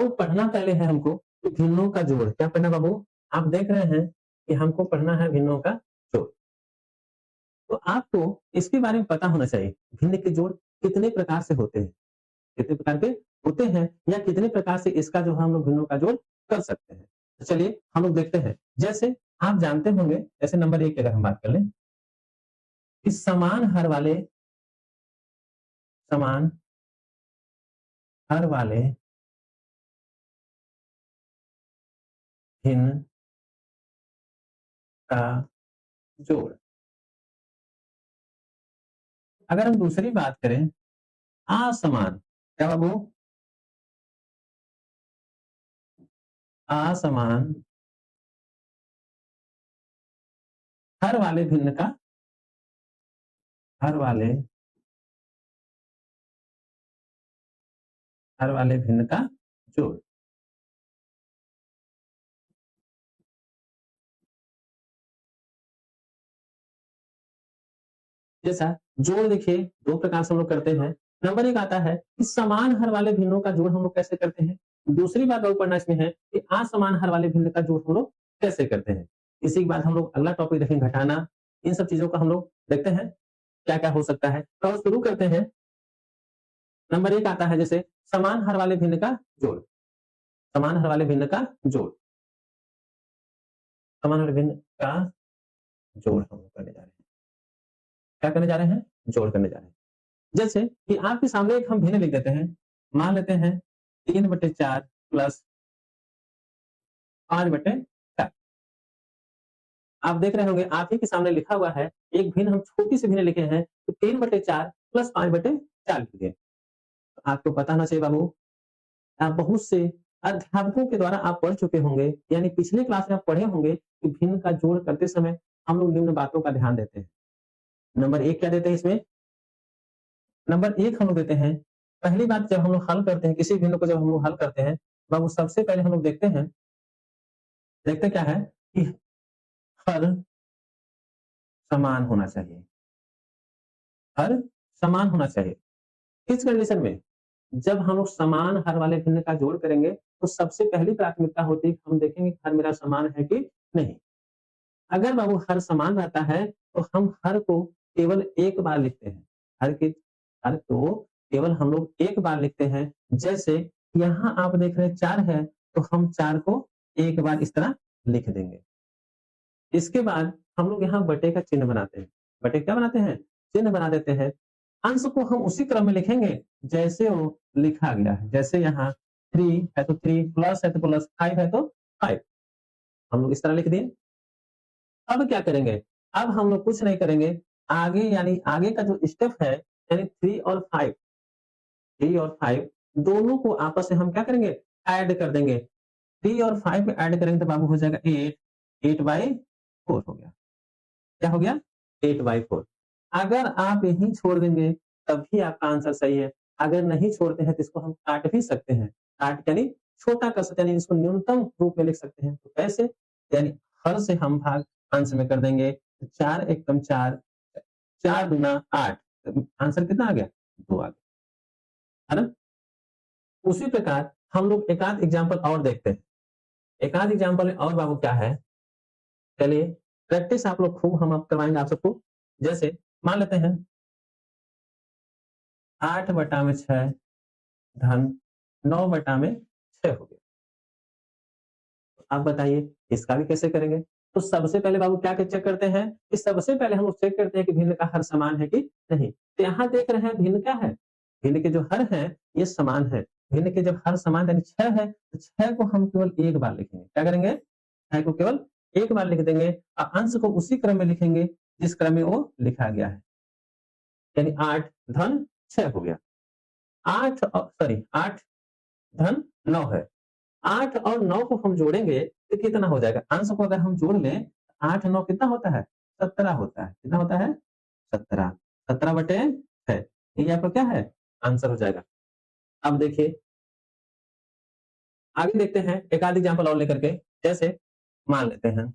तो पढ़ना पहले है हमको कि भिन्नों का जोड़। क्या पढ़ना बाबू? आप देख रहे हैं कि हमको पढ़ना है भिन्नों का जोड़। तो आपको इसके बारे में पता होना चाहिए, भिन्न के जोड़ कितने प्रकार से होते हैं, कितने प्रकार के होते हैं या कितने प्रकार से इसका जो हम लोग भिन्नों का जोड़ कर सकते हैं। तो चलिए हम लोग देखते हैं। जैसे आप जानते होंगे, जैसे नंबर 1 की अगर हम बात कर लें, कि समान हर वाले भिन्न का जोड़। अगर हम दूसरी बात करें, असमान, क्या बाबू? असमान हर वाले भिन्न का, हर वाले हर वाले भिन्न का जोड़। जैसा जोड़ देखिए 2 प्रकार से हम लोग करते हैं। नंबर 1 आता है कि समान हर वाले भिन्नों का जोड़ हम लोग कैसे करते हैं। दूसरी बात और पढ़ना इसमें है कि असमान हर वाले भिन्न का जोड़ हम लोग कैसे करते हैं। इसी के बाद हम लोग अगला टॉपिक देखेंगे घटाना। इन सब चीज़ों का हम लोग देखते हैं क्या-क्या हो सकता है। तो शुरू करते हैं। नंबर 1 आता है जैसे समान हर वाले भिन्न का जोड़। समान हर वाले भिन्न का जोड़। समान हर भिन्न का जोड़ हम लोग करने जा रहे हैं। क्या करने जा रहे हैं? जोड़ करने जा रहे हैं। जैसे कि आपके सामने एक हम भिन्न लिख देते हैं। मान लेते हैं 3/4 प्लस 5/4। आप देख रहे होंगे आप ही के सामने लिखा हुआ है, एक भिन्न हम छोटी सी भिन्न लिखे हैं, तो 3/4 प्लस 5/4 लिख दिए। आपको पता होना चाहिए बाबू, आप बहुत से अध्यापकों के द्वारा आप पढ़ चुके होंगे, यानी पिछले क्लास में आप पढ़े होंगे कि भिन्न का जोड़ करते समय हम लोग निम्न बातों का ध्यान देते हैं। नंबर 1 क्या देते हैं इसमें? नंबर 1 हम लोग देते हैं, पहली बात जब हम लोग हल करते हैं, किसी भिन्न को जब हम लोग हल करते हैं, बाबू सबसे पहले हम लोग देखते क्या है कि हर समान होना चाहिए। हर समान होना चाहिए। किस कंडीशन में? जब हम लोग समान हर वाले भिन्न का जोड़ करेंगे, तो सबसे पहली प्राथमिकता होती है कि हम देखेंगे कि हर मेरा समान है कि नहीं। अगर बाबू हर समान रहता है, तो हम हर को केवल एक बार लिखते हैं। हर को केवल हम लोग एक बार लिखते हैं। जैसे यहाँ आप देख रहे हैं 4 है, तो हम 4 को एक बार इस तरह लिख देंगे। इसके बाद हम लोग यहाँ बटे का चिन्ह बनाते हैं। बटे क्या बनाते हैं? चिन्ह बना देते हैं। अंश को हम उसी क्रम में लिखेंगे जैसे वो लिखा गया है। जैसे यहाँ 3 है तो 3, प्लस है तो प्लस, 5 है तो 5। हम लोग इस तरह लिख दिए। अब क्या करेंगे? अब हम लोग कुछ नहीं करेंगे। आगे यानी आगे का जो स्टेप है, यानी 3 और 5 दोनों को आपस में हम क्या करेंगे? ऐड कर देंगे। 3 और 5 ऐड करेंगे तो बाबू हो जाएगा 8, 8/4 हो गया। क्या हो गया? 8/4। अगर आप यहीं छोड़ देंगे तब भी आपका आंसर सही है। अगर नहीं छोड़ते हैं तो इसको हम काट भी सकते हैं। काट यानी छोटा कर सकते हैं, यानी इसको न्यूनतम रूप में लिख सकते हैं। तो कैसे? यानी हर से हम भाग अंश में कर देंगे। 4 एकम 4, 4 दूना 8। आंसर कितना आ गया? 2 आ गया। है ना? उसी प्रकार हम लोग एक आध एग्जाम्पल और देखते हैं। एक आध एग्जाम्पल और बाबू क्या है? चलिए प्रैक्टिस आप लोग खूब हम करवाएंगे आप सबको। जैसे मान लेते हैं 8/6 धन 9/6 हो गया। आप बताइए इसका भी कैसे करेंगे? तो सबसे पहले बाबू क्या चेक करते हैं कि सबसे पहले हम लोग चेक करते हैं कि भिन्न का हर समान है कि नहीं। तो यहाँ देख रहे हैं भिन्न क्या है? भिन्न के जो हर है ये समान है। भिन्न के जब हर समान यानी 6 है, तो 6 को हम केवल एक बार लिखेंगे। क्या करेंगे? 6 को केवल एक बार लिख देंगे और अंश को उसी क्रम में लिखेंगे जिस क्रम में वो लिखा गया है। यानी 8 धन 6 हो गया। 8 धन 9 है। 8 और 9 को हम जोड़ेंगे तो कितना हो जाएगा? अंश को अगर हम जोड़ लें 8 9 कितना होता है? 17 होता है। कितना होता है? 17। 17/6। ये आपका क्या है? आंसर हो जाएगा। अब देखिए आगे देखते हैं एक आध एग्जांपल और लेकर के। जैसे मान लेते हैं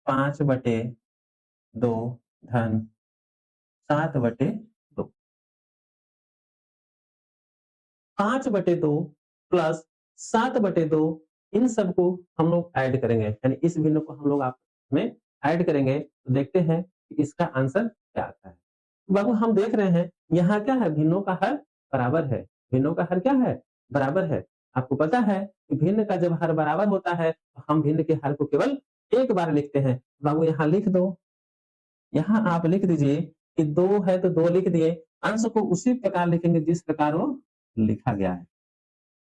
5/2 धन 7/2। 5/2 प्लस 7/2 इन सबको हम लोग ऐड करेंगे, यानी इस भिन्न को हम लोग आपस में ऐड करेंगे तो देखते हैं कि इसका आंसर क्या आता है। बाबू हम देख रहे हैं यहाँ क्या है, भिन्नों का हर बराबर है। भिन्नों का हर क्या है? बराबर है। आपको पता है कि भिन्न का जब हर बराबर होता है तो हम भिन्न के हर को केवल एक बार लिखते हैं। बाबू यहाँ लिख दो, यहाँ आप लिख दीजिए कि 2 है तो 2 लिख दिए। अंश को उसी प्रकार लिखेंगे जिस प्रकार वो लिखा गया है।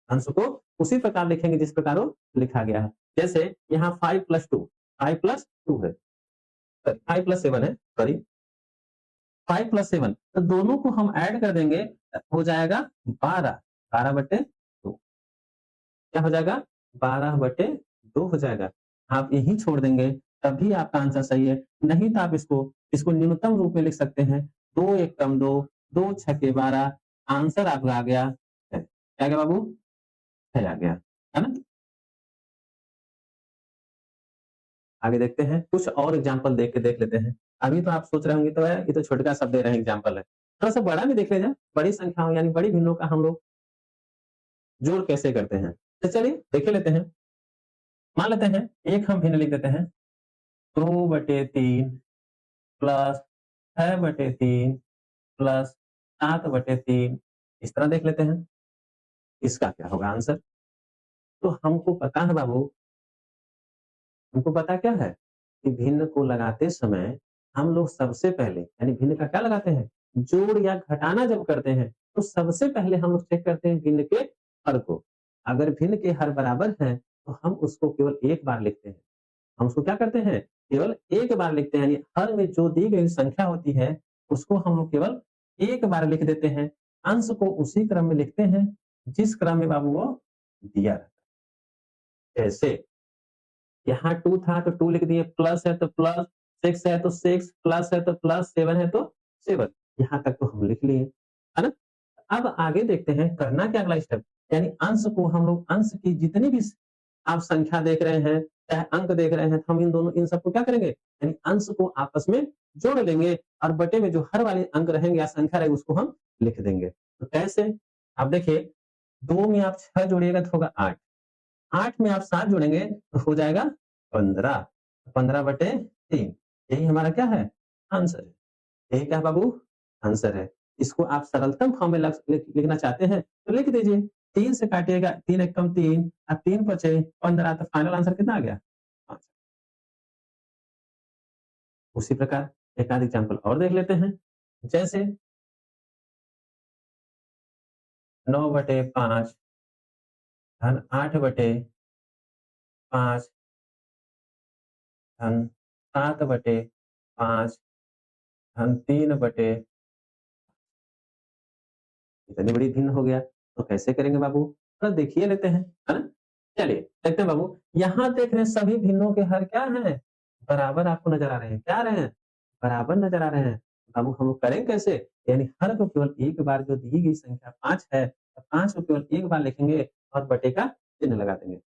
अंश को उसी प्रकार लिखेंगे जिस प्रकार वो लिखा गया है। जैसे यहाँ 5 + 2 5 + 2 है, 5 + 7 है, सॉरी 5 + 7 तो दोनों को हम ऐड कर देंगे, हो जाएगा 12, 12/2 क्या हो जाएगा? 12/2 हो जाएगा। आप यहीं छोड़ देंगे तब भी आपका आंसर सही है। नहीं तो आप इसको न्यूनतम रूप में लिख सकते हैं। 2 × 2 2 × 6 12 आंसर आपका आ गया है। क्या आ गया बाबू? 6 आ गया, है ना? आगे देखते हैं, कुछ और एग्जाम्पल देख लेते हैं। अभी तो आप सोच रहे होंगे तो यार ये तो छोटका सा दे रहे हैं एग्जाम्पल है। थोड़ा-सा बड़ा भी देख लें, बड़ी संख्याओं यानी बड़ी भिन्नों का हम लोग जोड़ कैसे करते हैं। तो चलिए देख लेते हैं। मान लेते हैं एक हम भिन्न लिख देते हैं 2/3 प्लस 6/3 प्लस 7/3 इस तरह देख लेते हैं। इसका क्या होगा आंसर? तो हमको पता है बाबू, हमको पता क्या है कि भिन्न को लगाते समय हम लोग सबसे पहले यानी भिन्न का क्या लगाते हैं? जोड़ या घटाना जब करते हैं तो सबसे पहले हम लोग चेक करते हैं भिन्न के हर को। अगर भिन्न के हर बराबर हैं तो हम उसको केवल एक बार लिखते हैं। हम उसको क्या करते हैं? केवल एक बार लिखते हैं, यानी हर में जो दी गई संख्या होती है उसको हम लोग केवल एक बार लिख देते हैं। अंश को उसी क्रम में लिखते हैं जिस क्रम में बाबू वो दिया रहता है। जैसे यहाँ 2 था तो 2 लिख दिए, प्लस है तो प्लस, 6 है तो 6, प्लस है तो प्लस, 7 है तो 7 यहाँ तक तो हम लिख लिए, है ना? अब आगे देखते हैं करना क्या अगला स्टेप, यानी अंश को हम लोग अंश की जितनी भी आप संख्या देख रहे हैं, चाहे अंक देख रहे हैं, तो हम इन सबको क्या करेंगे? यानी अंश को आपस में जोड़ लेंगे और बटे में जो हर वाले अंक रहेंगे या संख्या रहेगी उसको हम लिख देंगे। तो कैसे? आप देखिए 2 में आप 6 जोड़िएगा तो होगा 8, 8 में आप 7 जोड़ेंगे तो हो जाएगा 15, 15/3 यही हमारा क्या है? आंसर है। यही क्या है बाबू? आंसर है। इसको आप सरलतम फॉर्म में लिखना चाहते हैं तो लिख दीजिए। 3 से काटिएगा, 3 एक कम 3 और 3 बचे 15 तो फाइनल आंसर कितना आ गया? 5। उसी प्रकार एक आध एग्जांपल और देख लेते हैं। जैसे 9/5 धन 8/5 धन 7/5 धन 3/, इतनी बड़ी भिन्न हो गया तो कैसे करेंगे बाबू? थोड़ा देखिए लेते हैं, है ना? चलिए देखते हैं बाबू, यहाँ देख रहे हैं सभी भिन्नों के हर क्या हैं? बराबर आपको नजर आ रहे हैं। क्या आ रहे हैं? बराबर नजर आ रहे हैं। बाबू हम लोग करेंगे कैसे? यानी हर को केवल एक बार जो दी गई संख्या 5 है, तो 5 को केवल एक बार लिखेंगे और बटे का चिन्ह लगा देंगे।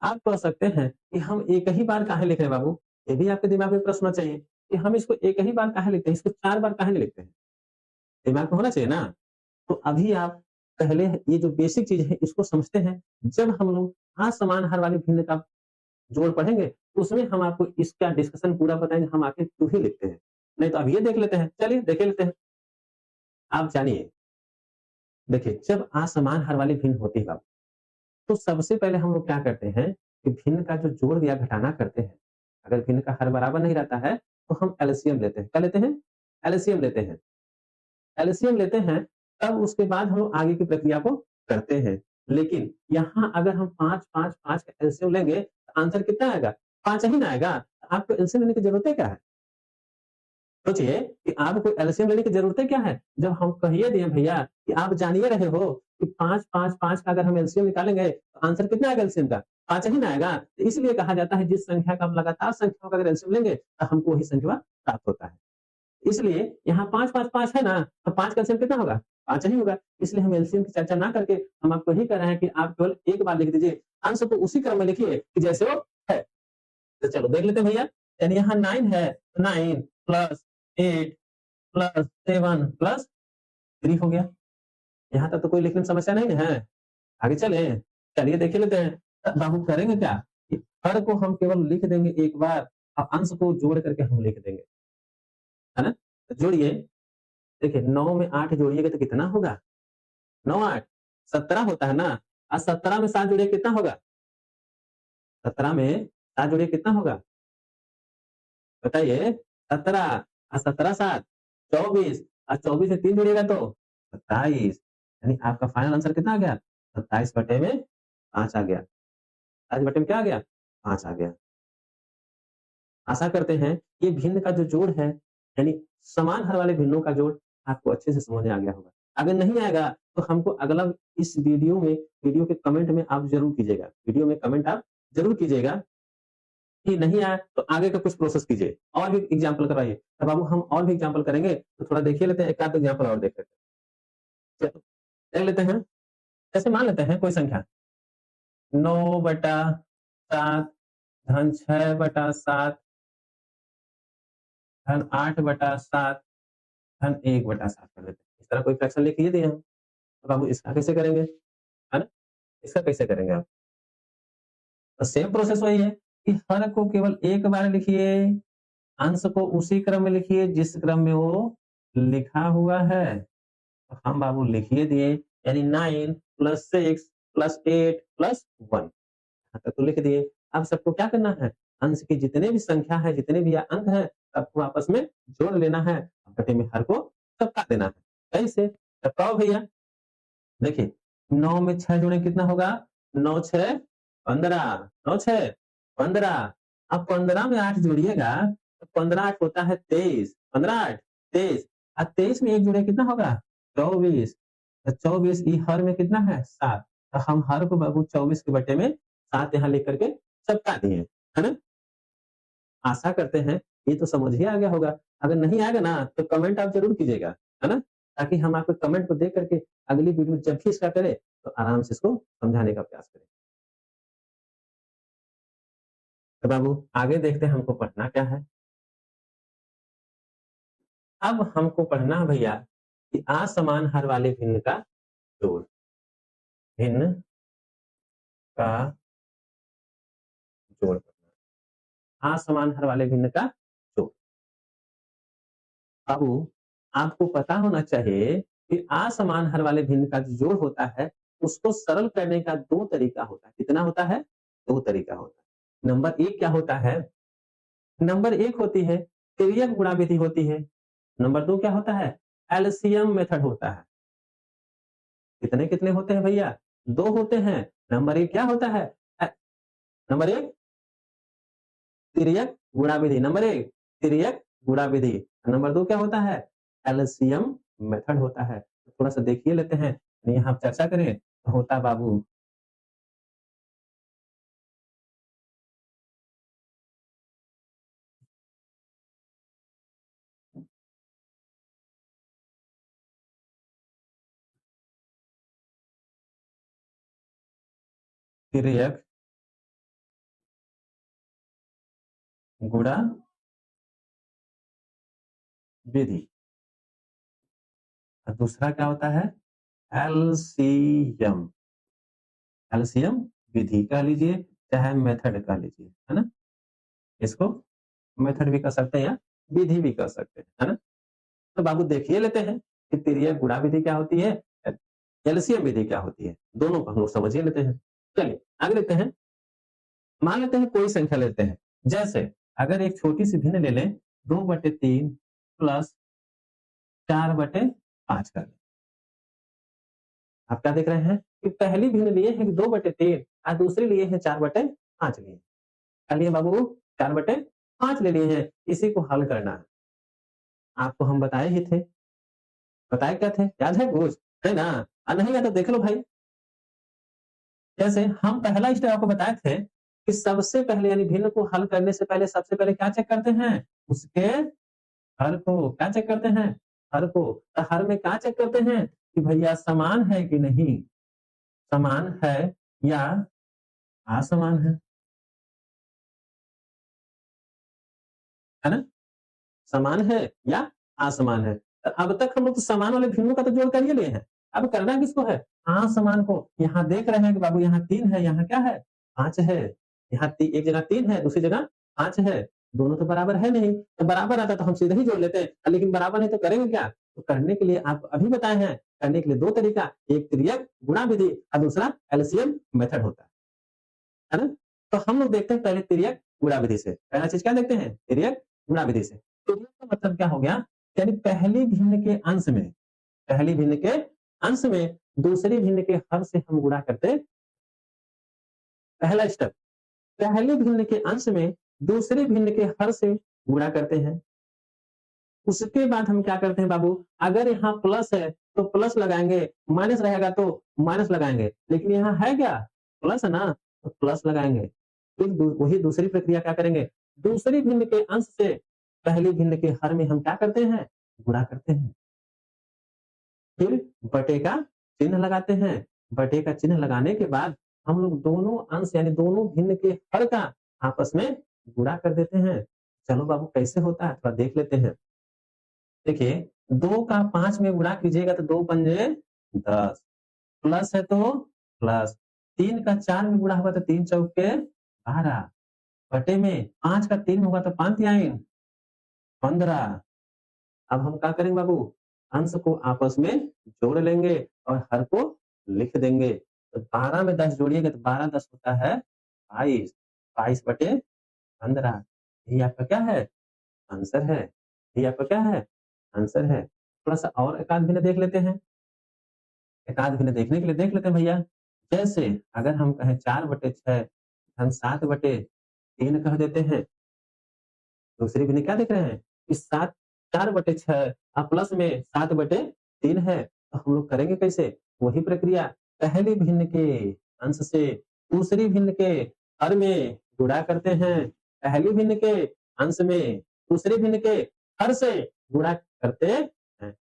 आप कह सकते हैं कि हम एक ही बार काहे लिख रहे हैं बाबू? ये भी आपके दिमाग में प्रश्न होना चाहिए कि हम इसको एक ही बार काहे लिखते हैं? इसको 4 बार काहे नहीं लिखते हैं? दिमाग में होना चाहिए ना? तो अभी आप पहले ये जो बेसिक चीज़ है इसको समझते हैं। जब हम लोग असमान हर वाली भिन्न का जोड़ पढ़ेंगे, तो उसमें हम आपको इसका डिस्कशन पूरा बताएँगे, हम आखिर क्यों ही लिखते हैं। नहीं तो अब ये देख लेते हैं। चलिए देख लेते हैं। आप जानिए, देखिए जब असमान हर वाली भिन्न होती है बाबू, तो सबसे पहले हम लोग क्या करते हैं कि भिन्न का जो जोड़ या घटाना करते हैं। अगर भिन्न का हर बराबर नहीं रहता है, तो हम एलसीएम लेते हैं। क्या लेते हैं? एलसीएम लेते हैं। एलसीएम लेते हैं, तब उसके बाद हम लोग आगे की प्रक्रिया को करते हैं। लेकिन यहाँ अगर हम 5, 5, 5 का एलसीएम लेंगे, तो आंसर कितना आएगा? 5 ही ना आएगा। आपको एलसीएम लेने की ज़रूरत क्या है? सोचिए कि आपको एलसीएम लेने की ज़रूरत क्या है? जब हम कह ही दिए भैया कि आप जान ही रहे हो कि 5, 5, 5 का अगर हम एलसीएम निकालेंगे, तो आंसर कितना आएगा एलसीएम का? 5 ही ना आएगा। तो इसलिए कहा जाता है जिस संख्या का हम लगातार संख्याओं का अगर एलसीएम लेंगे, तो हमको वही संख्या प्राप्त होता है। इसलिए यहाँ 5, 5, 5 है ना, तो 5 का एलसीएम कितना होगा? 5 ही होगा। इसलिए हम एलसीएम की चर्चा ना करके हम आपको यही कह रहे हैं कि आप केवल एक बार लिख दीजिए। आंसर को उसी क्रम में लिखिए कि जैसे वो है। तो चलो देख लेते हैं भैया। यानी यहाँ 9 है, 9 प्लस 8 प्लस 7 प्लस 3 हो गया। यहाँ तक तो कोई लिखने में समस्या नहीं है? आगे चलें? चलिए देख ही लेते हैं। बाबू करेंगे क्या कि हर को हम केवल लिख देंगे एक बार और अंश को जोड़ करके हम लिख देंगे, है ना? तो जोड़िए, देखिए 9 में 8 जोड़िएगा तो कितना होगा? 9 8 17 होता है ना? 17 में 7 जोड़िए कितना होगा? 17 में 7 जोड़िए कितना होगा? बताइए 17 17 7 24 और 24 से 3 जोड़िएगा तो 27, यानी आपका फाइनल आंसर कितना आ गया? 27 बटे में 5 आ गया। 27 बटे में क्या आ गया? 5 आ गया। आशा करते हैं ये भिन्न का जो जोड़ है, यानी समान हर वाले भिन्नों का जोड़ आपको अच्छे से समझ में आ गया होगा। अगर नहीं आएगा तो हमको अगला इस वीडियो के कमेंट में आप ज़रूर कीजिएगा। वीडियो में कमेंट आप ज़रूर कीजिएगा कि नहीं आया तो आगे का कुछ प्रोसेस कीजिए और भी एग्जाम्पल करवाइए। तो बाबू हम और भी एग्जाम्पल करेंगे तो थोड़ा देखिए लेते हैं, एक आध एग्जाम्पल और देख लेते हैं। चलो, देख लेते हैं। जैसे मान लेते हैं कोई संख्या 9/7 धन 6/7 धन 8/7 धन 1/7 कर देते हैं। इस तरह कोई फ्रैक्शन लिख ही दिए हम। अब बाबू इसका कैसे करेंगे? है ना? इसका कैसे करेंगे आप? तो सेम प्रोसेस वही है कि हर को केवल एक बार लिखिए, अंश को उसी क्रम में लिखिए जिस क्रम में वो लिखा हुआ है। तो हम बाबू लिख ही दिए, यानी 9 प्लस 6 प्लस 8 प्लस 1 यहाँ तक तो लिख दिए। अब सबको क्या करना है? अंश की जितने भी संख्या है, जितने भी अंक हैं, सबको आपस में जोड़ लेना है। बटे में हर को सबका देना है। कैसे? तब कहो भैया, देखिए 9 में 6 जोड़ें कितना होगा? 9 6 15 9 6 15। अब 15 में 8 जोड़िएगा तो 15 8 होता है 23, 15 8 23 और 23 में 1 जोड़े कितना होगा? 24। तो 24 ई हर में कितना है? 7। तो हम हर को बाबू 24 के बटे में 7 यहाँ लिख करके चिपका दिए, है ना? आशा करते हैं ये तो समझ ही आ गया होगा। अगर नहीं आएगा ना तो कमेंट आप ज़रूर कीजिएगा, है ना? ताकि हम आपके कमेंट को देख करके अगली वीडियो जब भी इसका करें तो आराम से इसको समझाने का प्रयास करें। तो बाबू आगे देखते हैं हमको पढ़ना क्या है? अब हमको पढ़ना है भैया कि असमान हर वाले भिन्न का जोड़। भिन्न का जोड़ पढ़ना। असमान हर वाले भिन्न का जोड़। बाबू आपको पता होना चाहिए कि असमान हर वाले भिन्न का जो जोड़ होता है उसको सरल करने का 2 तरीका होता है। कितना होता है? 2 तरीका होता है। नंबर 1 क्या होता है? नंबर 1 होती है तिर्यक गुणा विधि होती है। नंबर 2 क्या होता है? एलसीएम मेथड होता है। कितने-कितने होते हैं भैया? 2 होते हैं। नंबर 1 क्या होता है? अ, नंबर 1 तिर्यक गुणा विधि। नंबर 1 तिर्यक गुणा विधि। नंबर 2 क्या होता है? एलसीएम मेथड होता है। थोड़ा-सा देखिए लेते हैं। यहाँ चर्चा करें तो होता है बाबू तिर्यक गुणा विधि और दूसरा क्या होता है? एलसीएम। एलसीएम विधि कह लीजिए चाहे मेथड कह लीजिए, है ना? इसको मेथड भी कह सकते हैं या विधि भी कह सकते हैं, है ना? तो बाबू देखिए लेते हैं कि तिर्यक गुणा विधि क्या होती है, एलसीएम विधि क्या होती है। दोनों को हम लोग समझ ही लेते हैं। चलिए आगे लेते हैं। मान लेते हैं कोई संख्या लेते हैं। जैसे अगर एक छोटी सी भिन्न ले लें 2/3 प्लस 4/5 कर लें। आप क्या देख रहे हैं कि पहली भिन्न लिए हैं 2/3 और दूसरी लिए हैं 4/5 लिए। क्या लिए बाबू? 4/5 ले लिए हैं। इसी को हल करना है। आपको हम बताए ही थे। बताए क्या थे? याद है कुछ? है ना? नहीं याद तो देख लो भाई। जैसे हम पहला स्टेप आपको बताए थे कि सबसे पहले यानी भिन्न को हल करने से पहले सबसे पहले क्या चेक करते हैं? उसके हर को। क्या चेक करते हैं? हर को। तो हर में क्या चेक करते हैं कि भैया समान है कि नहीं? समान है या असमान है? है ना? समान है या असमान है? तो अब तक हम लोग तो समान वाले भिन्नों का तो जोड़ कर ही लिए हैं। अब करना किसको है? समान को। यहाँ देख रहे हैं कि बाबू यहाँ 3 है, यहाँ क्या है? 5 है। यहाँ एक जगह 3 है, दूसरी जगह 5 है। दोनों तो बराबर है नहीं, तो बराबर आता तो हम सीधे ही जोड़ लेते हैं, लेकिन बराबर नहीं तो करेंगे क्या? तो करने के लिए आप अभी बताए हैं, करने के लिए 2 तरीका, एक तिर्यक गुणा विधि और दूसरा एलसीएम मेथड होता है ना? तो हम लोग देखते हैं पहले तिर्यक गुणा विधि से। पहला चीज क्या देखते हैं? तिर्यक गुणा विधि से। तिर्यक का मतलब क्या हो गया? यानी पहली भिन्न के अंश में, पहली भिन्न के अंश में दूसरी भिन्न के हर से हम गुणा करते। पहला स्टेप, पहले भिन्न के अंश में दूसरे भिन्न के हर से गुणा करते हैं। उसके बाद हम क्या करते हैं बाबू? अगर यहाँ प्लस है तो प्लस लगाएंगे, माइनस रहेगा तो माइनस लगाएंगे, लेकिन यहाँ है क्या? प्लस है ना, तो प्लस लगाएंगे। फिर वही दूसरी प्रक्रिया क्या करेंगे? दूसरी भिन्न के अंश से पहली भिन्न के हर में हम क्या करते हैं? गुणा करते हैं। फिर बटे का चिन्ह लगाते हैं। बटे का चिन्ह लगाने के बाद हम लोग दोनों अंश यानी दोनों भिन्न के हर का आपस में गुणा कर देते हैं। चलो बाबू कैसे होता है थोड़ा देख लेते हैं। देखिए 2 का 5 में गुणा कीजिएगा तो 2 पंजे 10, प्लस है तो प्लस, 3 का 4 में गुणा होगा तो 3 चौके 12, बटे में 5 का 3 होगा तो 5 तिहाई 15। अब हम क्या करेंगे बाबू? अंश को आपस में जोड़ लेंगे और हर को लिख देंगे। तो 12 में 10 जोड़िएगा तो 12 10 होता है 22, 22 बटे 15। यही आपका क्या है? आंसर है। यही आपका क्या है? आंसर है। थोड़ा-सा और एक आध भिन्न देख लेते हैं। एक आध भिन्न देखने के लिए देख लेते हैं भैया। जैसे अगर हम कहें 4/6 हम 7/3 कह देते हैं। दूसरी भिन्न क्या देख रहे हैं? कि 7 4/6 प्लस में 7/3 है। तो हम लोग करेंगे कैसे? वही प्रक्रिया, पहली भिन्न के अंश से दूसरी भिन्न के हर में गुणा करते हैं। पहली भिन्न के अंश में दूसरी भिन्न के हर से गुणा करते हैं।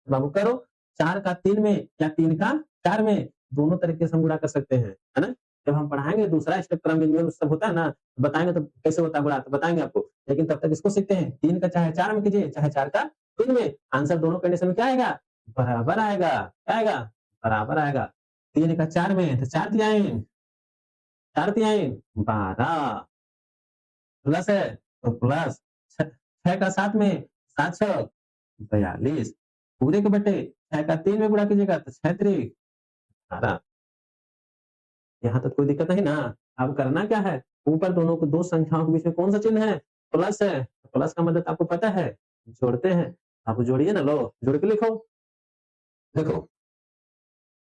बाबू करो, 4 का 3 में या 3 का 4 में, दोनों तरीके से हम गुणा कर सकते हैं, है ना? जब हम पढ़ाएंगे दूसरा स्टेप क्रम बिंदु सब होता है ना, बताएंगे तो कैसे होता है गुणा, तो बताएंगे आपको। लेकिन तब तक इसको सीखते हैं। 3 का चाहे 4 में कीजिए, चाहे 4 का 3 में, आंसर दोनों कंडीशन में क्या आएगा? बराबर आएगा। क्या आएगा? बराबर आएगा। 3 का 4 में तो 4 तिहाई 4 तिहाई 12, प्लस है तो प्लस, 6 का 7 में 7 छक 42, पूरे के बटे 6 का 3 में गुणा कीजिएगा तो 6 त्रिक 18। यहाँ तक कोई दिक्कत नहीं ना? अब करना क्या है? ऊपर दोनों को 2 संख्याओं के बीच में कौन सा चिन्ह है? प्लस है। प्लस का मतलब आपको पता है, जोड़ते हैं। आप जोड़िए ना, लो जोड़ के लिखो। देखो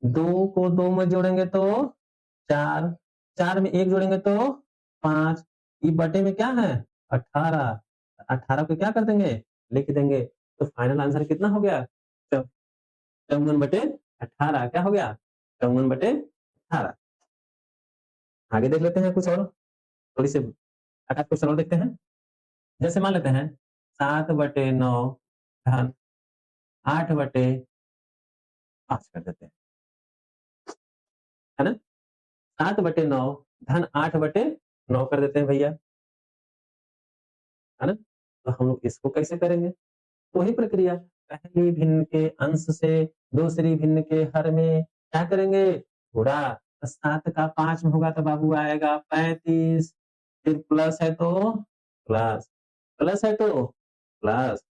2 को 2 में जोड़ेंगे तो 4, 4 में 1 जोड़ेंगे तो 5, ये बटे में क्या है? 18, 18 को क्या कर देंगे? लिख देंगे। तो फाइनल आंसर कितना हो गया? 54/18 क्या हो गया? 54/18। आगे देख लेते हैं कुछ और, थोड़ी सी 8 क्वेश्चन और देखते हैं। जैसे मान लेते हैं 7/9 धन 8/5 कर देते हैं, है ना? 7/9 धन 8/9 कर देते हैं भैया, है ना? तो हम लोग इसको कैसे करेंगे? वही प्रक्रिया, पहली भिन्न के अंश से दूसरी भिन्न के हर में क्या करेंगे? गुणा। तो 7 का 5 में होगा तो बाबू आएगा 35, फिर प्लस है तो प्लस, प्लस है तो प्लस,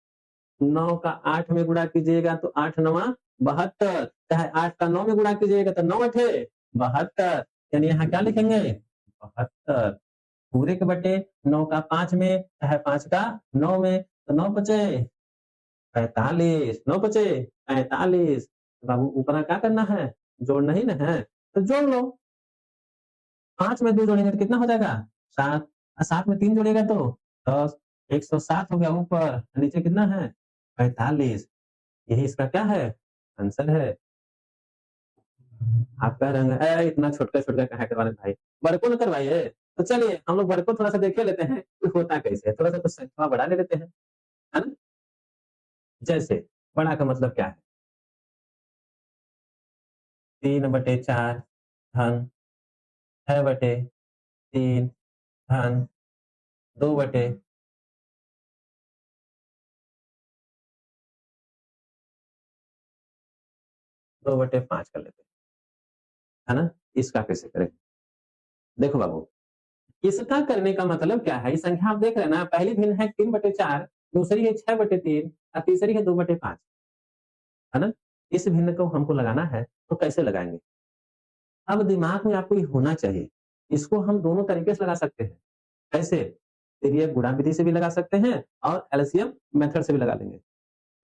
9 का 8 में गुणा कीजिएगा तो 8 नवा 72, चाहे 8 का 9 में गुणा कीजिएगा तो 9 अठे 72, यानी यहाँ क्या लिखेंगे? 72, पूरे के बटे 9 का 5 में, चाहे 5 का 9 में, तो 9 बचे 45, 9 बचे 45। बाबू ऊपर क्या करना है? जोड़ना ही ना है, तो जोड़ लो। 5 में 2 जोड़ेंगे तो कितना हो जाएगा? 7, 7 में 3 जोड़िएगा तो 10, 107 हो गया ऊपर, नीचे कितना है? 45। यही इसका क्या है? आंसर है। आप कह रहे होंगे, इतना छोटका-छोटका काहे करवा रहे हैं भाई? बड़कों में करवाइए। तो चलिए हम लोग बड़कों थोड़ा-सा देख ही लेते हैं कि होता कैसे है, थोड़ा-सा कुछ संख्या बढ़ा ले लेते हैं, है ना? जैसे बड़ा का मतलब क्या है? 3/4 धन 6/3 धन 2 बटे 2/5 कर लेते हैं, है ना? इसका कैसे करेंगे? देखो बाबू, इसका करने का मतलब क्या है? ये संख्या आप देख रहे हैं ना, पहली भिन्न है 3/4, दूसरी है 6/3 और तीसरी है 2/5, है ना? इस भिन्न को हमको लगाना है, तो कैसे लगाएँगे? अब दिमाग में आपको ये होना चाहिए, इसको हम दोनों तरीके से लगा सकते हैं। कैसे? तिर्यक गुणा विधि से भी लगा सकते हैं और एलसीएम मेथड से भी लगा लेंगे।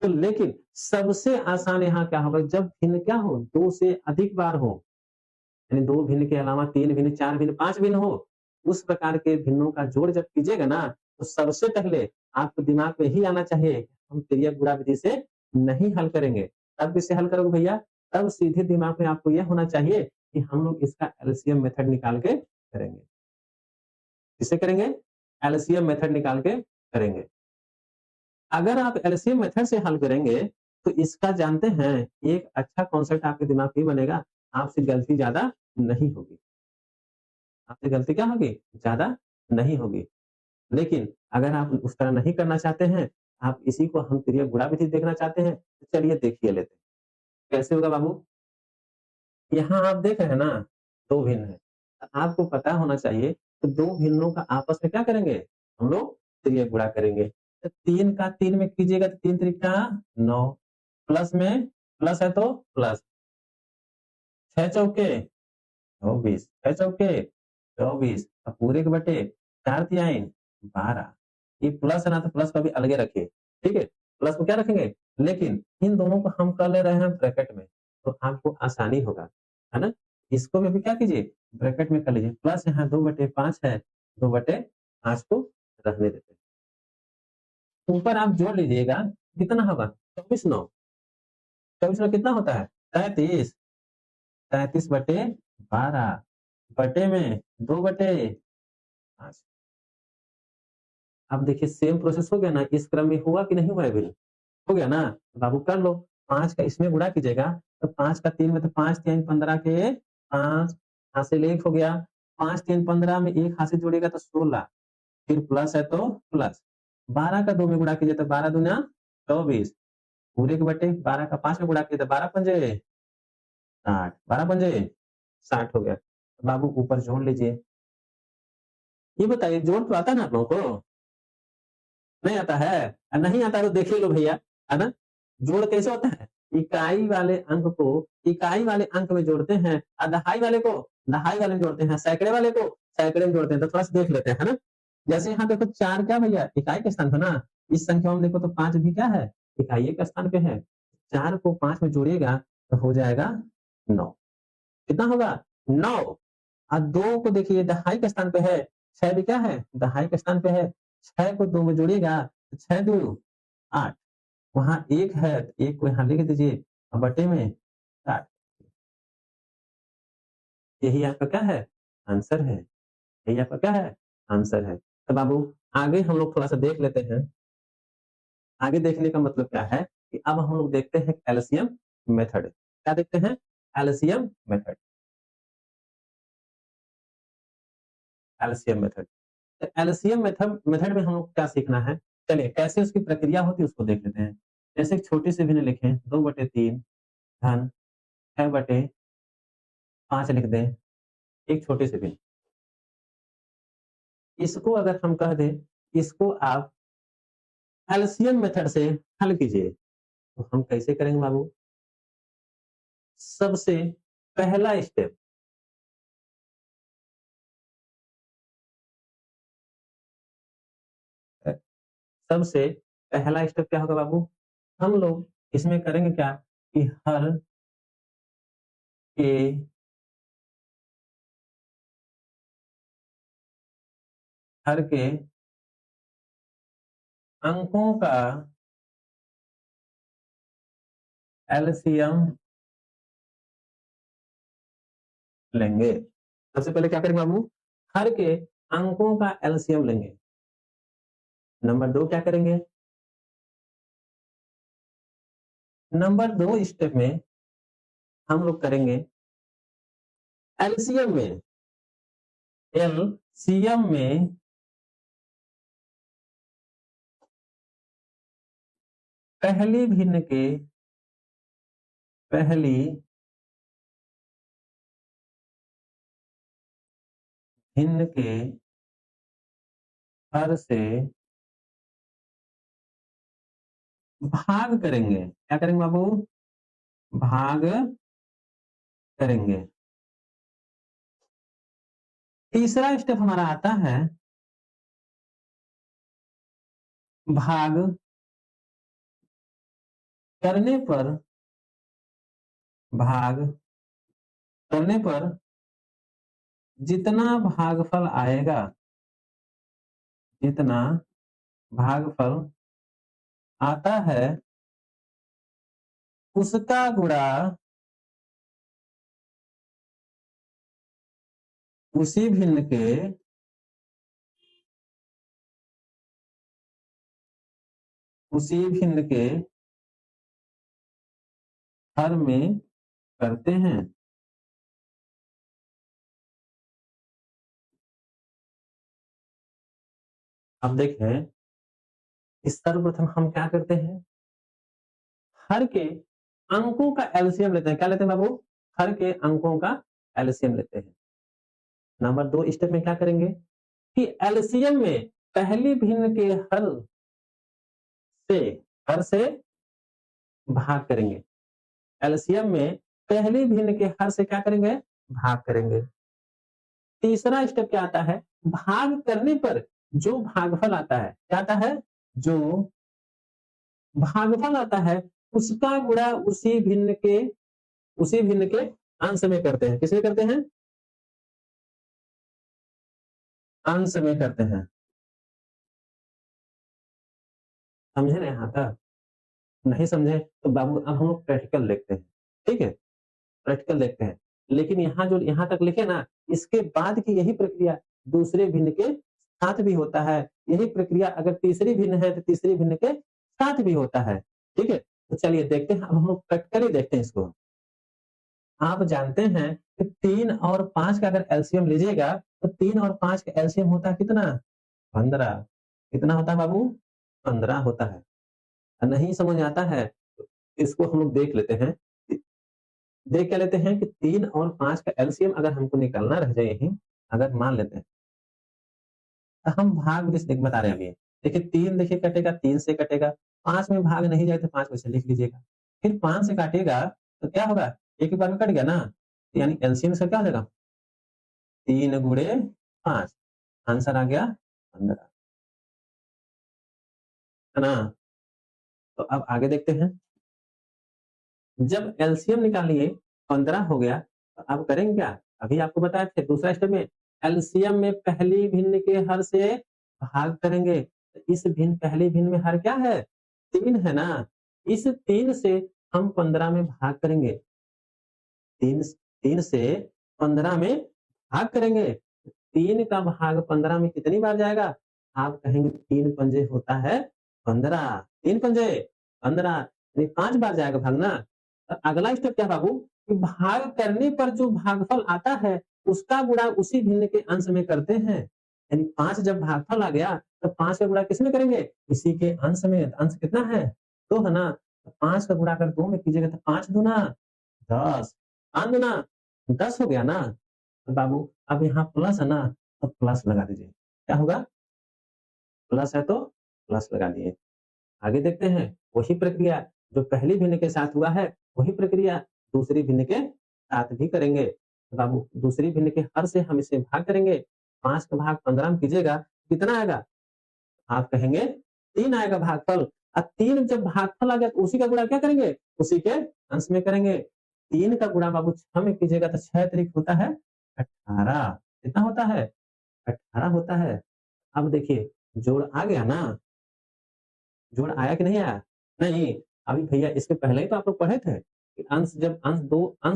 तो लेकिन सबसे आसान यहाँ क्या होगा, जब भिन्न क्या हो, 2 से अधिक बार हो, यानी 2 भिन्न के अलावा 3 भिन्न, 4 भिन्न, 5 भिन्न हो, उस प्रकार के भिन्नों का जोड़ जब कीजिएगा ना, तो सबसे पहले आपको दिमाग में ही आना चाहिए, हम तिर्यक गुणा विधि से नहीं हल करेंगे। तब किससे हल करोगे भैया? तब सीधे दिमाग में आपको यह होना चाहिए कि हम लोग इसका एलसीएम मेथड निकाल के करेंगे। किससे करेंगे? एलसीएम मेथड निकाल के करेंगे। अगर आप एलसीएम मेथड से हल करेंगे, तो इसका जानते हैं, एक अच्छा कॉन्सेप्ट आपके दिमाग में बनेगा, आपसे गलती ज़्यादा नहीं होगी। आपसे गलती क्या होगी? ज़्यादा नहीं होगी। लेकिन अगर आप उस तरह नहीं करना चाहते हैं, आप इसी को हम तिर्यक गुणा विधि देखना चाहते हैं, तो चलिए देखिए लेते हैं। कैसे होगा बाबू? यहाँ आप देख रहे हैं ना, 2 भिन्न है। आपको पता होना चाहिए कि 2 भिन्नों का आपस में क्या करेंगे? हम लोग तिर्यक गुणा करेंगे। तो 3 का 3 में कीजिएगा तो 3 त्रिका 9, प्लस में प्लस है तो प्लस, 6 चौके 24, 6 चौके 24 और पूरे के बटे 4 तिहाई 12। ये प्लस है ना, तो प्लस को भी अलगे रखिए, ठीक है? प्लस को क्या रखेंगे? लेकिन इन दोनों को हम कर ले रहे हैं ब्रैकेट में, तो आपको आसानी होगा, है ना? इसको भी अभी क्या कीजिए? ब्रैकेट में कर लीजिए। प्लस यहाँ 2/5 है, 2/5 को रखने देते हैं। ऊपर आप जोड़ लीजिएगा, कितना होगा? 24 9, 24 9 कितना होता है? 33, 33/12 बटे में 2/5। अब देखिए सेम प्रोसेस हो गया ना, इस क्रम में हुआ कि नहीं हुआ अभी? हो गया ना? तो बाबू कर लो, 5 का इसमें गुणा कीजिएगा, तो 5 का 3 में तो 5 3 15 के 5 हासिल 1 हो गया, 5 3 15 में 1 हासिल जोड़िएगा तो 16, फिर प्लस है तो प्लस, 12 का 2 में गुणा कीजिए तो 12 दूना 24, पूरे के बटे 12 का 5 में गुणा कीजिए तो 12 पंजे 60, 12 पंजे 60 हो गया। बाबू ऊपर जोड़ लीजिए। ये बताइए जोड़ तो आता है ना आप लोगों को? नहीं आता है? नहीं आता है तो देख ही लो भैया, है ना? जोड़ कैसे होता है? इकाई वाले अंक को इकाई वाले अंक में जोड़ते हैं और दहाई वाले को दहाई वाले में जोड़ते हैं, सैकड़े वाले को सैकड़े में जोड़ते हैं। तो थोड़ा सा देख लेते हैं, है ना? जैसे यहाँ देखो 4 क्या भैया इकाई के स्थान पे ना, इस संख्या में देखो तो 5 भी क्या है? इकाई के स्थान पे है। 4 को 5 में जोड़िएगा तो हो जाएगा 9। कितना होगा? 9। और 2 को देखिए दहाई के स्थान पे है, 6 भी क्या है? दहाई के स्थान पे है। 6 को 2 में जोड़िएगा तो 6 दूनी 8, वहाँ 1 है, 1 को यहाँ लिख दीजिए और बटे में 60। यही आपका क्या है? आंसर है। यही आपका क्या है? आंसर है। तो बाबू आगे हम लोग थोड़ा-सा देख लेते हैं। आगे देखने का मतलब क्या है कि अब हम लोग देखते हैं एलसीएम मेथड। क्या देखते हैं? LCM method. LCM method. तो एलसीएम मेथड मेथड में हम लोग क्या सीखना है? चलिए कैसे उसकी प्रक्रिया होती है उसको देख लेते हैं। जैसे एक छोटी सी भिन्न लिखें 2/3 धन 6/5 लिख दें, एक छोटी सी भिन्न। इसको अगर हम कह दें, इसको आप एलसीएम मेथड से हल कीजिए, तो हम कैसे करेंगे बाबू? सबसे पहला स्टेप अ, सबसे पहला स्टेप क्या होगा बाबू? हम लोग इसमें करेंगे क्या कि के हर के अंकों का एलसीएम लेंगे। सबसे पहले क्या करेंगे बाबू? हर के अंकों का एलसीएम लेंगे। नंबर 2 क्या करेंगे? नंबर 2 स्टेप में हम लोग करेंगे एलसीएम में एलसीएम में पहली भिन्न के पहली भिन्न के हर से भाग करेंगे। क्या करेंगे बाबू? भाग करेंगे। तीसरा स्टेप हमारा आता है भाग करने पर, भाग करने पर जितना भागफल आएगा, जितना भागफल आता है उसका गुणा उसी भिन्न के हर में करते हैं। अब देखें, इस सर्वप्रथम हम क्या करते हैं, हर के अंकों का एलसीएम लेते हैं। क्या लेते हैं बाबू? हर के अंकों का एलसीएम लेते हैं। नंबर 2 स्टेप में क्या करेंगे कि एलसीएम में पहली भिन्न के हर से भाग करेंगे। एलसीएम में पहली भिन्न के हर से क्या करेंगे? भाग करेंगे। तीसरा स्टेप क्या आता है? भाग करने पर जो भागफल आता है, क्या आता है? जो भागफल आता है उसका गुणा उसी भिन्न के अंश में करते हैं। किसमें करते हैं? अंश में करते हैं। समझे ना यहाँ तक? नहीं समझे तो बाबू अब हम लोग प्रैक्टिकल देखते हैं। ठीक है, प्रैक्टिकल देखते हैं। लेकिन यहाँ जो यहाँ तक लिखे ना, इसके बाद की यही प्रक्रिया दूसरे भिन्न के साथ भी होता है। यही प्रक्रिया अगर तीसरी भिन्न है तो तीसरी भिन्न के साथ भी होता है। ठीक है, तो चलिए देखते हैं। अब हम लोग प्रैक्टिकली देखते हैं इसको। आप जानते हैं कि 3 और 5 का अगर एलसीएम लीजिएगा तो 3 और 5 का एलसीएम होता है कितना? 15। कितना होता है बाबू? 15 होता है। नहीं समझ आता है तो इसको हम लोग देख लेते हैं। देख क्या लेते हैं कि 3 और 5 का एलसीएम अगर हमको निकालना रह जाए यहीं, अगर मान लेते हैं तो हम भाग बता रहे हैं अभी। देखिए 3 देखिए कटेगा, 3 से कटेगा, 5 में भाग नहीं जाए तो 5 वैसे लिख लीजिएगा। फिर 5 से काटिएगा तो क्या होगा? एक ही बार में कट गया ना, यानी एलसीएम इसका क्या हो जाएगा? 3 गुणे 5, आंसर आ गया 15, है ना? तो अब आगे देखते हैं। जब एलसीएम निकालिए 15 हो गया तो अब करेंगे क्या? अभी आपको बताए थे दूसरा स्टेप में एलसीएम में पहली भिन्न के हर से भाग करेंगे। तो इस पहली भिन्न में हर क्या है? 3 है ना? इस 3 से हम 15 में भाग करेंगे। 3 3 से 15 में भाग करेंगे। 3 का भाग 15 में कितनी बार जाएगा? आप कहेंगे 3 पंजे होता है 15, 3 पंजे 15 यानी 5 बार जाएगा भागना। अगला स्टेप क्या बाबू कि भाग करने पर जो भागफल आता है उसका गुणा उसी भिन्न के अंश में करते हैं। यानी 5 जब भागफल आ गया तो 5 का गुणा किसमें करेंगे? इसी के अंश में। अंश कितना है? 2 है ना? 5 का गुणा अगर 2 में कीजिएगा तो 5 दूना 10, 5 दूना 10 हो गया ना? तो बाबू अब यहाँ प्लस है ना, तो प्लस लगा दीजिए। क्या होगा? प्लस है तो प्लस लगा दिए। आगे देखते हैं, वही प्रक्रिया जो पहली भिन्न के साथ हुआ है, वही प्रक्रिया दूसरी भिन्न के साथ भी करेंगे। तो बाबू दूसरी भिन्न के हर से हम इसे भाग करेंगे। 5 का भाग 15 में कीजिएगा, कितना आएगा? आप कहेंगे 3 आएगा भागफल। अब 3 जब भागफल आ गया तो उसी का गुणा क्या करेंगे? उसी के अंश में करेंगे। 3 का गुणा बाबू 6 में कीजिएगा तो 6 त्रिक होता है 18। कितना होता है? 18 होता है। अब देखिए जोड़ आ गया ना? जोड़ आया कि नहीं आया? नहीं, अभी भैया इसके पहले ही तो आप लोग पढ़े थे कि अंश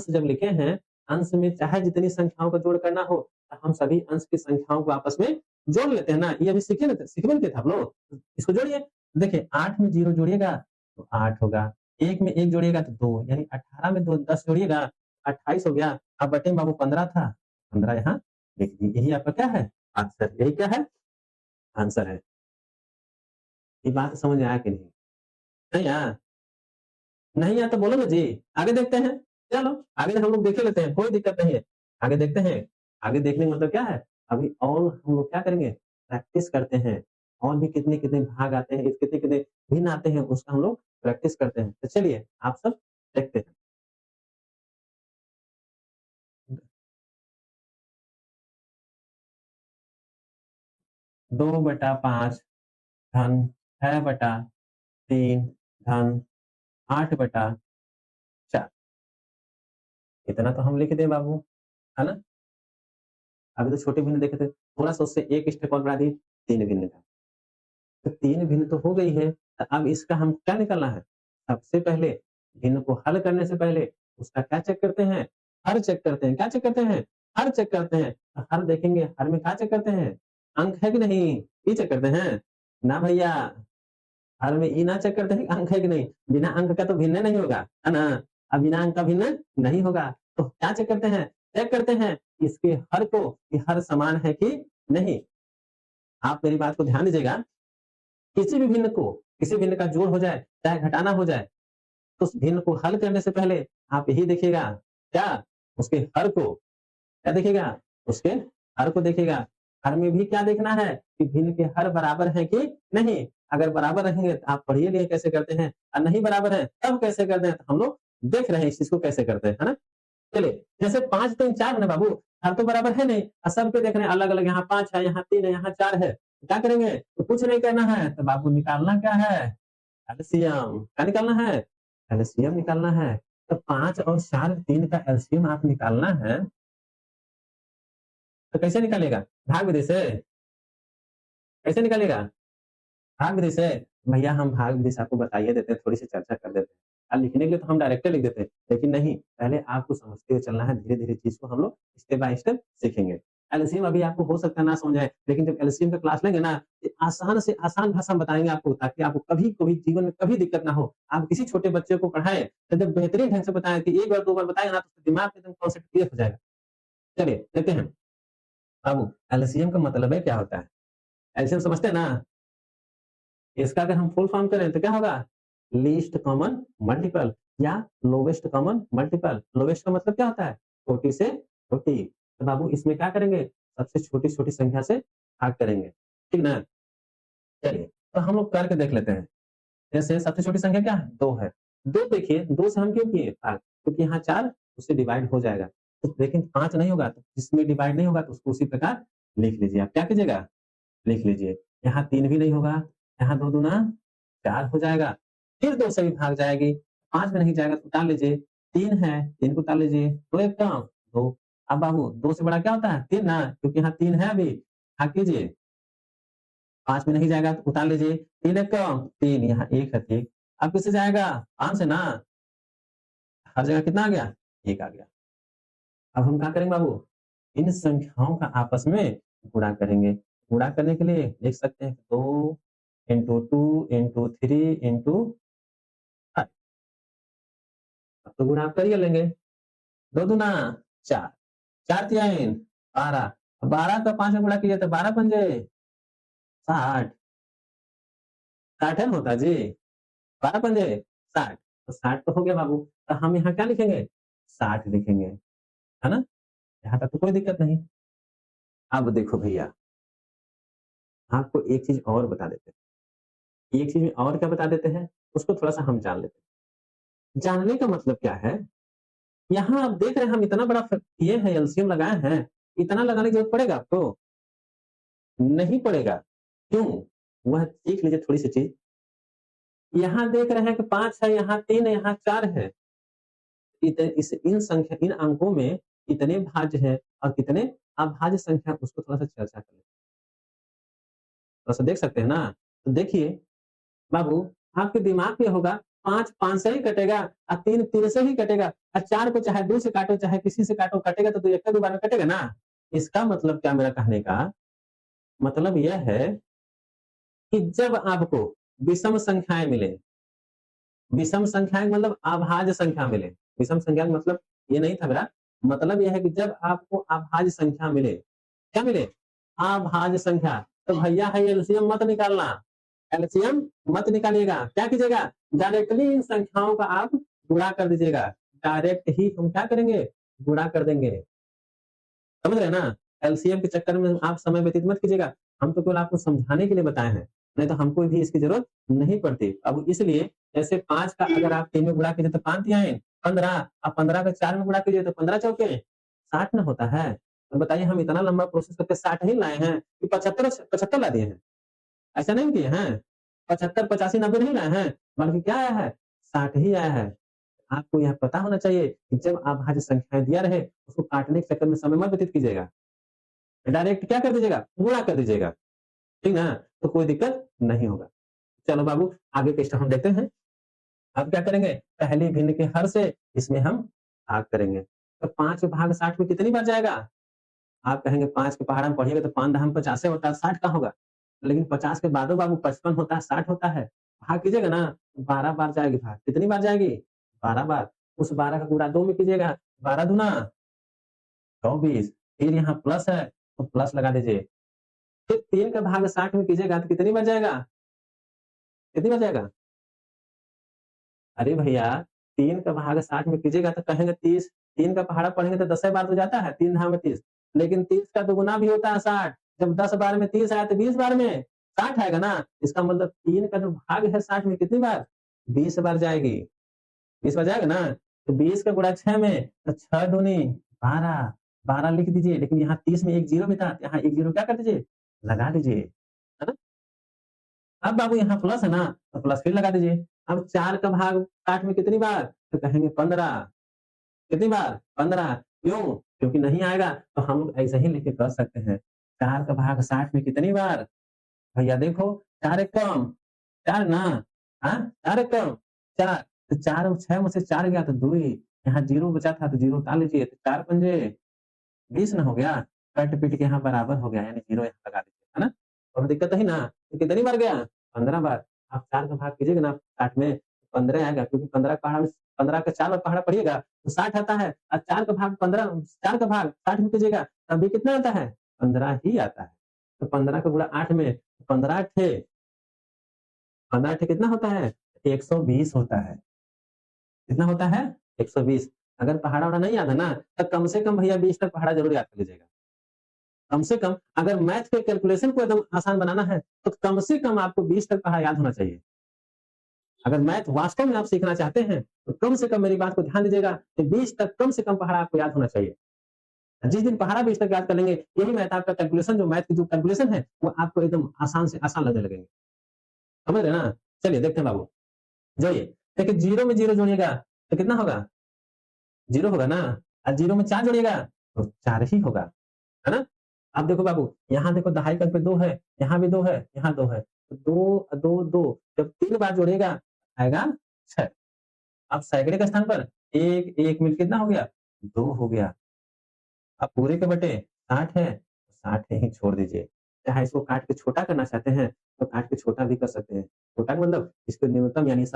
जब लिखे हैं, अंश में चाहे जितनी संख्याओं का जोड़ करना हो, तो हम सभी अंश की संख्याओं को आपस में जोड़ लेते हैं ना। ये अभी सीखे बनते थे आप लोग। इसको जोड़िए। देखिए 8 में 0 जोड़िएगा तो 8 होगा, 1 में 1 जोड़िएगा तो 2, यानी 18 में 2 10 जोड़िएगा 28 हो गया। अब बटे में बाबू 15 था, 15 यहाँ लिख दीजिए। यही आपका क्या है? आंसर। यही क्या है? आंसर है। ये बात समझ में आया कि नहीं? नहीं आया? नहीं आया तो बोलो ना जी। आगे देखते हैं। चलो आगे हम लोग देख ही लेते हैं, कोई दिक्कत नहीं है। आगे देखते हैं। आगे देखने का मतलब क्या है? अभी और हम लोग क्या करेंगे, प्रैक्टिस करते हैं। और भी कितने-कितने भाग आते हैं, कितने-कितने भिन्न आते हैं, उसका हम लोग प्रैक्टिस करते हैं। तो चलिए, आप सब देखते हैं। 2/5 धन 6/3 धन 8/4 इतना तो हम लिख दें बाबू, है ना? अभी तो छोटे भिन्न देखे थे, थोड़ा-सा उससे 1 स्टेप और बढ़ा दिए, 3 भिन्न था। तो 3 भिन्न तो हो गई है, तो अब इसका हम क्या निकालना है? सबसे पहले भिन्न को हल करने से पहले उसका क्या चेक करते हैं? हर चेक करते हैं। क्या चेक करते हैं? हर चेक करते हैं। तो हर देखेंगे, हर में क्या चेक करते हैं? अंक है कि नहीं? ये चेक करते हैं। ना भैया, हर में ये ना चेक करते हैं अंक है कि नहीं? बिना अंक का तो भिन्न नहीं होगा, है ना? अब बिना अंक का भिन्न नहीं होगा। तो क्या चेक करते हैं? चेक करते हैं इसके हर को कि हर समान है कि नहीं। आप मेरी बात को ध्यान दीजिएगा, किसी भी भिन्न को, किसी भिन्न का जोड़ हो जाए, चाहे घटाना हो जाए, तो उस भिन्न को हल करने से पहले आप यही देखिएगा, क्या? उसके हर को, क्या देखिएगा? उसके हर को देखिएगा। हर में भी क्या देखना है कि भिन्न के हर बराबर है कि नहीं? अगर बराबर रहेंगे तो आप पढ़िए लिए कैसे करते हैं, और नहीं बराबर है तब कैसे करते हैं, तो हम लोग देख रहे हैं इस चीज़ को कैसे करते हैं, है ना? चलिए, जैसे 5 3 4 है ना बाबू, हर तो बराबर है नहीं, और सबके देख रहे हैं अलग-अलग, यहाँ 5 है, यहाँ 3 है, यहाँ 4 है। तो क्या करेंगे? तो कुछ नहीं करना है, तो बाबू निकालना क्या है? एलसीएम। क्या निकालना है? एलसीएम निकालना है। तो 5 और 4 3 का एलसीएम आप निकालना है, तो कैसे निकालिएगा? भाग विधि से? कैसे निकालिएगा? भाग विधि से? भैया हम भाग विधि से आपको बताइए देते हैं, थोड़ी-सी चर्चा कर देते हैं। लिखने के लिए तो हम डायरेक्टर लिख देते हैं, लेकिन नहीं, पहले आपको समझते हुए चलना है, धीरे-धीरे चीज़ को हम लोग स्टेप बाय स्टेप सीखेंगे। एलसीएम अभी आपको हो सकता है ना समझ आए, लेकिन जब एलसीएम का क्लास लेंगे ना, ये आसान से आसान भाषा में बताएँगे आपको, ताकि आपको कभी जीवन में कभी दिक्कत ना हो। आप किसी छोटे बच्चे को पढ़ाएँ, तो जब बेहतरीन ढंग से बताएँ कि 1 बार 2 बार बताएँगे ना, तो उसके दिमाग में एकदम कॉन्सेप्ट क्लियर हो जाएगा। चलिए, लेते हैं। अब एलसीएम का मतलब है क्या होता है? एलसीएम समझते हैं ना? इसका अगर हम फुल फॉर्म करें तो क्या होगा? लीस्ट कॉमन मल्टीपल या लोवेस्ट कॉमन मल्टीपल। लोवेस्ट का मतलब क्या होता है? छोटी से छोटी। तो बाबू इसमें क्या करेंगे? सबसे छोटी-छोटी संख्या से भाग करेंगे। ठीक ना? चलिए, तो हम लोग करके देख लेते हैं। जैसे सबसे छोटी संख्या क्या है? 2 है। 2 देखिए, 2 से हम क्यों किए भाग? क्योंकि यहाँ 4 उससे डिवाइड हो जाएगा। तो लेकिन 5 नहीं होगा, तो जिसमें डिवाइड नहीं होगा तो उसको उसी प्रकार लिख लीजिए। आप क्या कीजिएगा? लिख लीजिए। यहाँ 3 भी नहीं होगा, यहाँ 2 दूना 4 हो जाएगा, फिर 2 से भी भाग जाएगी, 5 में नहीं जाएगा तो उतार लीजिए, 3 है, 3 को उतार लीजिए, 2 एक कम, 2। अब बाबू 2 से बड़ा क्या होता है? 3 ना, क्योंकि यहाँ 3 है अभी, भाग कीजिए, 5 में नहीं जाएगा तो उतार लीजिए, 3 एक कम, 3 यहाँ 1 है, ठीक। अब किससे जाएगा? 5 से ना, हर जगह कितना आ गया? 1 आ गया। अब हम क्या करेंगे बाबू? इन संख्याओं का आपस में गुणा करेंगे। गुणा करने के लिए लिख सकते हैं 2 इंटू 2 इंटू 3 इंटू 5। अब तो गुणा आप कर ही लेंगे। 2 दूना 4, 4 तियाइन 12, 12 का 5 में गुणा कीजिए तो 12 पंजे 60, 60 है ना होता जी? 12 पंजे 60, तो 60 तो हो गया बाबू। तो हम यहाँ क्या लिखेंगे? 60 लिखेंगे, है ना? यहाँ तक तो कोई दिक्कत नहीं। अब देखो भैया, आपको एक चीज़ और बता देते हैं। एक चीज़ में और क्या बता देते हैं, उसको थोड़ा-सा हम जान लेते हैं। जानने का मतलब क्या है, यहाँ आप देख रहे हैं हम इतना बड़ा किए हैं, एलसीएम लगाए हैं, इतना लगाने की ज़रूरत पड़ेगा आपको? नहीं पड़ेगा। क्यों? वह सीख लीजिए थोड़ी-सी चीज़। यहाँ देख रहे हैं कि 5 है, यहाँ 3 है, यहाँ 4 है। इन संख्या, इन अंकों में कितने भाज्य हैं और कितने अभाज्य संख्या, उसको थोड़ा-सा चर्चा कर लें। थोड़ा-सा देख सकते हैं ना? तो देखिए बाबू, आपके दिमाग में होगा 5 5 से ही कटेगा, 3 3 से ही कटेगा, 4 को चाहे 2 से काटो, चाहे किसी से काटो, कटेगा तो 1 2 बार में कटेगा ना। इसका मतलब क्या, मेरा कहने का मतलब यह है कि जब आपको विषम संख्याएँ मिले, विषम संख्याएँ मतलब अभाज्य संख्या मिले। विषम संख्या का मतलब ये नहीं था मेरा, मतलब ये है कि जब आपको अभाज्य संख्या मिले, क्या मिले? अभाज्य संख्या, तो भैया है एलसीएम मत निकालना। एलसीएम मत निकालिएगा, क्या कीजिएगा? डायरेक्टली इन संख्याओं का आप गुणा कर दीजिएगा। डायरेक्ट ही हम क्या करेंगे? गुणा कर देंगे। समझ रहे हैं ना? एलसीएम के चक्कर में आप समय व्यतीत मत कीजिएगा। हम तो केवल आपको समझाने के लिए बताए हैं, नहीं तो हमको भी इसकी ज़रूरत नहीं पड़ती। अब इसलिए जैसे 5 का अगर आप 3 में गुणा कीजिए तो 5 तिहाई 15, अब 15 का 4 में गुणा कीजिए तो 15 चौके 60 ना होता है। तो बताइए हम इतना लंबा प्रोसेस करके 60 ही लाए हैं कि 75 ला दिए हैं? ऐसा नहीं किए हैं। 75, 85, 90 नहीं लाए हैं, बल्कि क्या आया है? 60 ही आया है। आपको यह पता होना चाहिए कि जब आप भाज्य संख्याएँ दिया रहे, उसको काटने के चक्कर में समय मत व्यतीत कीजिएगा। डायरेक्ट क्या कर दीजिएगा? गुणा कर दीजिएगा, ठीक ना? तो कोई दिक्कत नहीं होगा। चलो बाबू आगे के स्टेप हम देखते हैं। अब क्या करेंगे? पहली भिन्न के हर से इसमें हम भाग करेंगे। तो 5 भाग 60 में कितनी बार जाएगा? आप कहेंगे 5 के पहाड़ा में पढ़िएगा तो 5 दहाम 50 होता है, 60 कहाँ होगा? लेकिन 50 के बादो बाबू 55 होता है, 60 होता है। भाग कीजिएगा ना, 12 बार जाएगी भाग। कितनी बार जाएगी? 12 बार। उस 12 का गुणा 2 में कीजिएगा, 12 दूना 24, फिर यहाँ प्लस है, तो प्लस लगा दीजिए। फिर 3 का भाग 60 में कीजिएगा तो कितनी बार जाएगा? कितनी बार जाएगा? अरे भैया 3 का भाग 60 में कीजिएगा तो कहेंगे 30, 3 का पहाड़ा पढ़ेंगे तो 10 बार तो जाता है, 3 धाम में 30, लेकिन 30 का दुगुना भी होता है 60। जब 10 बार में 30 आया तो 20 बार में 60 आएगा ना, इसका मतलब 3 का जो भाग है 60 में कितनी बार? 20 बार जाएगी। 20 बार जाएगा ना, तो 20 का गुणा 6 में तो 6 दूनी 12, 12 लिख दीजिए, लेकिन यहाँ 30 में एक जीरो भी था, यहाँ एक जीरो क्या कर दीजिए? लगा दीजिए, है ना? अब बाबू यहाँ प्लस है ना, तो प्लस फिर लगा दीजिए। अब 4 का भाग 60 में कितनी बार? तो कहेंगे 15, कितनी बार? 15 क्यों? क्योंकि नहीं आएगा तो हम लोग ऐसे ही लिख के कर सकते हैं। 4 का भाग 60 में कितनी बार? भैया देखो 4 एक कम, 4 ना, हाँ? 4 एक कम, 4 तो 4 और 6 में से 4 गया तो 2 ही, यहाँ 0 बचा था तो 0 उतार लीजिए, तो 4 पंजे 20 ना हो गया, कट-पीट के यहाँ बराबर हो गया, यानी 0 यहाँ लगा दीजिए, है ना? और दिक्कत नहीं ना? तो कितनी बार गया? 15 बार। आप 4 का भाग कीजिएगा ना 60 में, 15 आएगा क्योंकि 15 पहाड़ा में 15 का 4 और पहाड़ा पढ़िएगा तो 60 आता है और 4 का भाग 15 4 का भाग 60 में कीजिएगा तब भी कितना आता है? 15 ही आता है। तो 15 का गुणा 8 में 15 अट्ठे 15 अट्ठे कितना होता है? 120 होता है। कितना होता है? 120। अगर पहाड़ा-वहाड़ा नहीं याद है ना, तो कम से कम भैया 20 तक पहाड़ा ज़रूर याद कर लीजिएगा। कम से कम अगर मैथ के कैलकुलेशन को एकदम आसान बनाना है, तो कम से कम आपको 20 तक पहाड़ा याद होना चाहिए। अगर मैथ वास्तव में आप सीखना चाहते हैं, तो कम से कम मेरी बात को ध्यान दीजिएगा कि 20 तक कम से कम पहाड़ा आपको याद होना चाहिए। जिस दिन पहाड़ा 20 तक याद कर लेंगे, यही मैथ आपका कैलकुलेशन जो मैथ की जो कैलकुलेशन है, वो आपको एकदम आसान से आसान लगने लगेंगे। समझ रहे हैं ना? चलिए देखते हैं बाबू। जोड़िए, देखिए 0 में 0 जोड़िएगा, तो कितना होगा? 0 होगा ना? और 0 में 4 जोड़िएगा, तो 4 ही होगा, है ना? अब देखो बाबू, यहाँ देखो दहाई के अंक पे 2 है, यहाँ भी 2 है, यहाँ 2 है। तो 2, 2, 2 जब 3 बार जोड़िएगा, आएगा 6। अब सैकड़े के स्थान पर 1, 1 मिल कितना हो गया? 2 हो गया। अब पूरे के बटे 60 है, 60 ही छोड़ दीजिए। चाहे इसको काट के छोटा करना चाहते हैं, तो काट के छोटा भी कर सकते हैं। छोटा का मतलब इसको न्यूनतम यानी